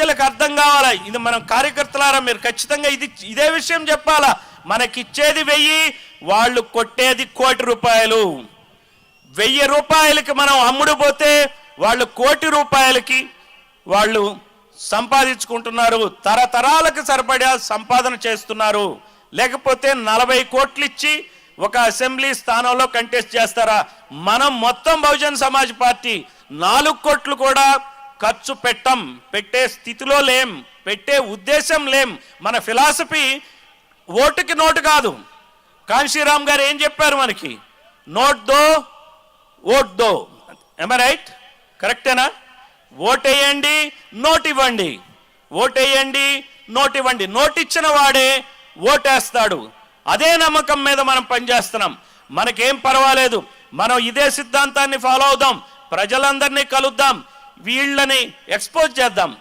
ప్రజలకు అర్థం కావాలా. ఇది మనం కార్యకర్తలారా మీరు ఖచ్చితంగా ఇదే విషయం చెప్పాలా. మనకిచ్చేది 1000, వాళ్ళు కొట్టేది 1 కోటి రూపాయలు. 1000 రూపాయలకి మనం అమ్ముడు పోతే వాళ్ళు 1 కోటి రూపాయలకి వాళ్ళు సంపాదించుకుంటున్నారు. తరతరాలకు సరిపడా సంపాదన చేస్తున్నారు. లేకపోతే 40 కోట్లు ఇచ్చి ఒక అసెంబ్లీ స్థానంలో కంటెస్ట్ చేస్తారా? మనం మొత్తం బహుజన్ సమాజ్ పార్టీ 4 కోట్లు కూడా ఖర్చు పెట్టే స్థితిలో లేం, పెట్టే ఉద్దేశం లేం. మన ఫిలాసఫీ ఓటుకి నోటు కాదు. కాంశీరామ్ గారు ఏం చెప్పారు మనకి? Note though vote though. M I right? కరెక్టేనా? ఓటేయండి, నోట్ ఇవ్వండి. ఓటేయండి, నోట్ ఇవ్వండి. నోట్ ఇచ్చిన వాడే ఓటేస్తాడు. అదే నమ్మకం మీద మనం పనిచేస్తున్నాం. మనకేం పర్వాలేదు, మనం ఇదే సిద్ధాంతాన్ని ఫాలో అవుదాం. ప్రజలందరినీ కలుద్దాం, వీళ్ళని ఎక్స్పోజ్ చేద్దాం.